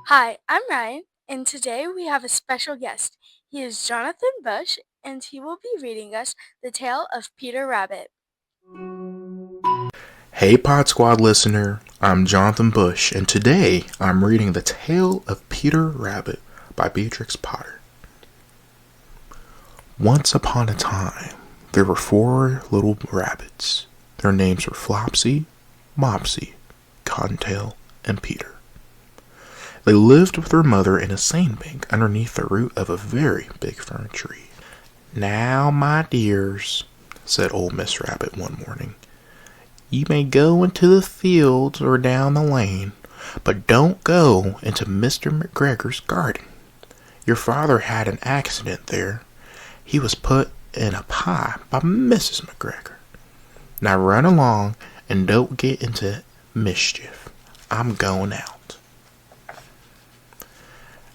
Hi, I'm Ryan, and today we have a special guest. He is Jonathan Bush, and he will be reading us the tale of Peter Rabbit. Hey Pod Squad listener, I'm Jonathan Bush, and today I'm reading The Tale of Peter Rabbit by Beatrix Potter. Once upon a time, there were 4 little rabbits. Their names were Flopsy, Mopsy, Cottontail, and Peter. They lived with their mother in a sandbank underneath the root of a very big fern tree. "Now, my dears," said old Miss Rabbit one morning, "you may go into the fields or down the lane, but don't go into Mr. McGregor's garden. Your father had an accident there. He was put in a pie by Mrs. McGregor. Now run along and don't get into mischief. I'm going out."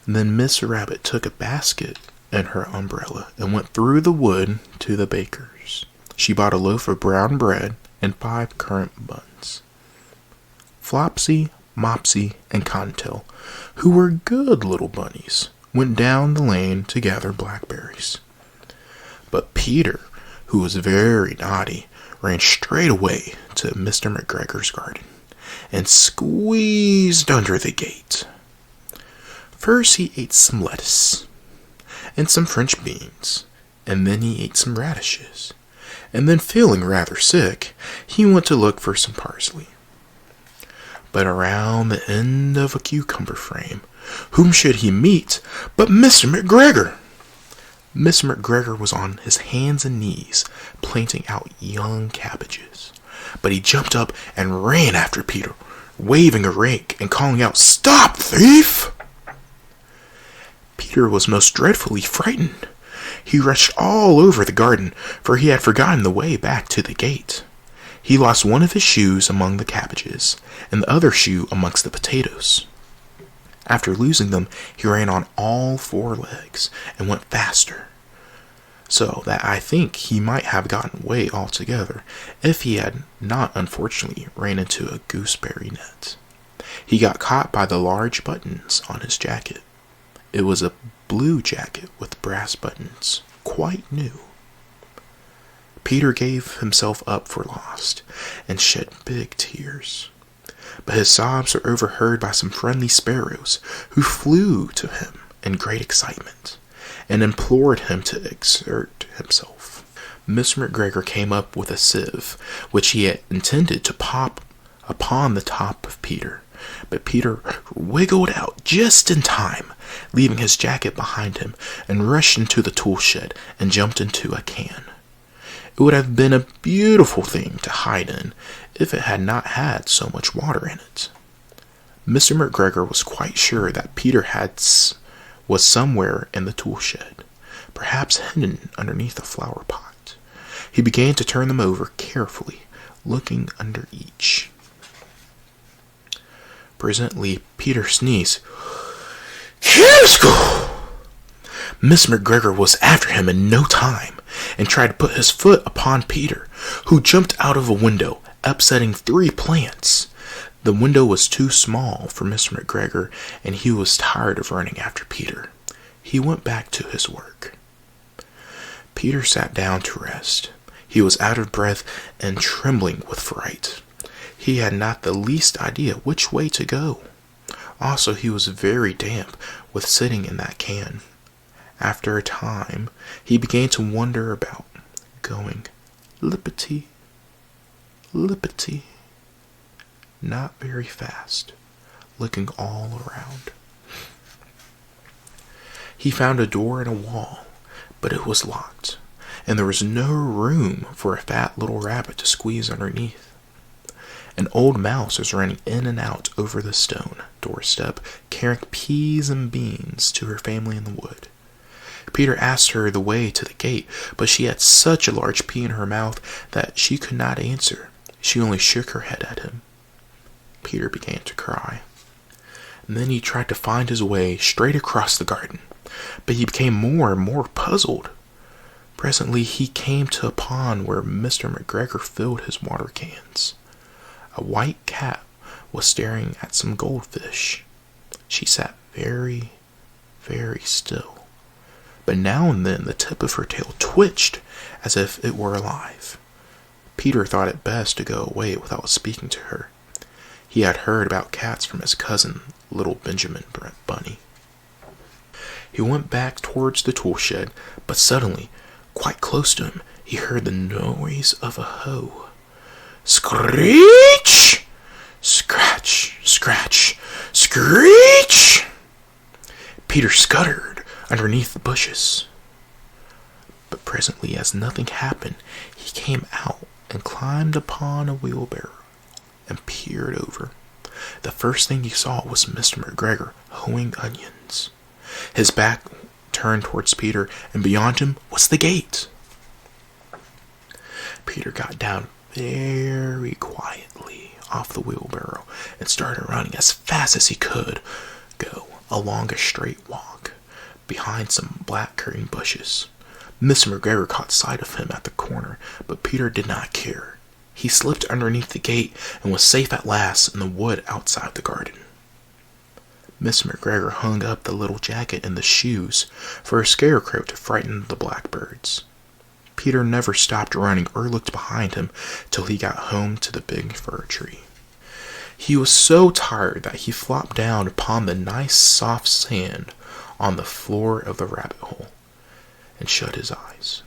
Then Miss Rabbit took a basket and her umbrella and went through the wood to the baker's. She bought a loaf of brown bread and 5 currant buns. Flopsy, Mopsy, and Cottontail, who were good little bunnies, went down the lane to gather blackberries. But Peter, who was very naughty, ran straight away to Mr. McGregor's garden and squeezed under the gate. First he ate some lettuce and some French beans, and then he ate some radishes. And then, feeling rather sick, he went to look for some parsley. But around the end of a cucumber frame, whom should he meet but Mr. McGregor? Mr. McGregor was on his hands and knees, planting out young cabbages. But he jumped up and ran after Peter, waving a rake and calling out, "Stop, thief!" Peter was most dreadfully frightened. He rushed all over the garden, for he had forgotten the way back to the gate. He lost one of his shoes among the cabbages, and the other shoe amongst the potatoes. After losing them, he ran on all 4 legs, and went faster, so that I think he might have gotten away altogether, if he had not unfortunately ran into a gooseberry net. He got caught by the large buttons on his jacket. It was a blue jacket with brass buttons, quite new. Peter gave himself up for lost, and shed big tears. But his sobs were overheard by some friendly sparrows, who flew to him in great excitement, and implored him to exert himself. Mr. McGregor came up with a sieve, which he had intended to pop upon the top of Peter. But Peter wiggled out just in time, leaving his jacket behind him, and rushed into the tool shed and jumped into a can. It would have been a beautiful thing to hide in if it had not had so much water in it. Mr. McGregor was quite sure that Peter was somewhere in the tool shed, perhaps hidden underneath a flower pot. He began to turn them over carefully, looking under each. Presently, Peter sneezed. "Kirsco!" Miss McGregor was after him in no time, and tried to put his foot upon Peter, who jumped out of a window, upsetting 3 plants. The window was too small for Mr. McGregor, and he was tired of running after Peter. He went back to his work. Peter sat down to rest. He was out of breath and trembling with fright. He had not the least idea which way to go. Also, he was very damp with sitting in that can. After a time, he began to wander about, going lippity, lippity, not very fast, looking all around. He found a door in a wall, but it was locked, and there was no room for a fat little rabbit to squeeze underneath. An old mouse was running in and out over the stone doorstep, carrying peas and beans to her family in the wood. Peter asked her the way to the gate, but she had such a large pea in her mouth that she could not answer. She only shook her head at him. Peter began to cry. And then he tried to find his way straight across the garden, but he became more and more puzzled. Presently he came to a pond where Mr. McGregor filled his water cans. A white cat was staring at some goldfish. She sat very, very still. But now and then the tip of her tail twitched as if it were alive. Peter thought it best to go away without speaking to her. He had heard about cats from his cousin, little Benjamin Bunny. He went back towards the tool shed, but suddenly, quite close to him, he heard the noise of a hoe. Screech! Scratch, scratch, screech! Peter scuttered underneath the bushes. But presently, as nothing happened, he came out and climbed upon a wheelbarrow and peered over. The first thing he saw was Mr. McGregor hoeing onions. His back turned towards Peter, and beyond him was the gate. Peter got down very quietly off the wheelbarrow and started running as fast as he could go along a straight walk behind some black currant bushes. Mr. McGregor caught sight of him at the corner, but Peter did not care. He slipped underneath the gate and was safe at last in the wood outside the garden. Mr. McGregor hung up the little jacket and the shoes for a scarecrow to frighten the blackbirds. Peter never stopped running or looked behind him till he got home to the big fir tree. He was so tired that he flopped down upon the nice soft sand on the floor of the rabbit hole and shut his eyes.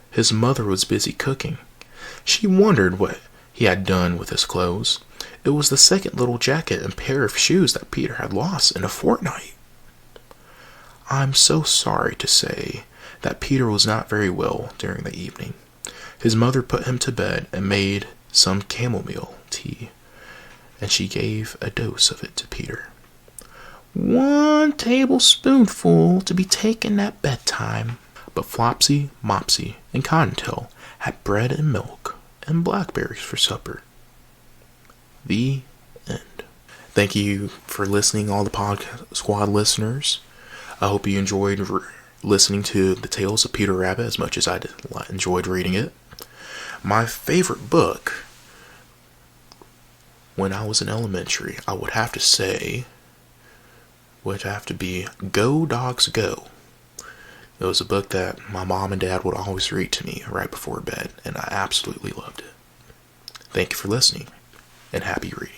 His mother was busy cooking. She wondered what he had done with his clothes. It was the second little jacket and pair of shoes that Peter had lost in a fortnight. I'm so sorry to say that Peter was not very well during the evening. His mother put him to bed and made some chamomile tea, and she gave a dose of it to Peter. 1 tablespoonful to be taken at bedtime. But Flopsy, Mopsy, and Cottontail had bread and milk and blackberries for supper. The end. Thank you for listening, all the Podcast Squad listeners. I hope you enjoyed listening to the Tales of Peter Rabbit as much as I enjoyed reading it. My favorite book when I was in elementary, I would have to be Go Dogs Go. It was a book that my mom and dad would always read to me right before bed, and I absolutely loved it. Thank you for listening, and happy reading.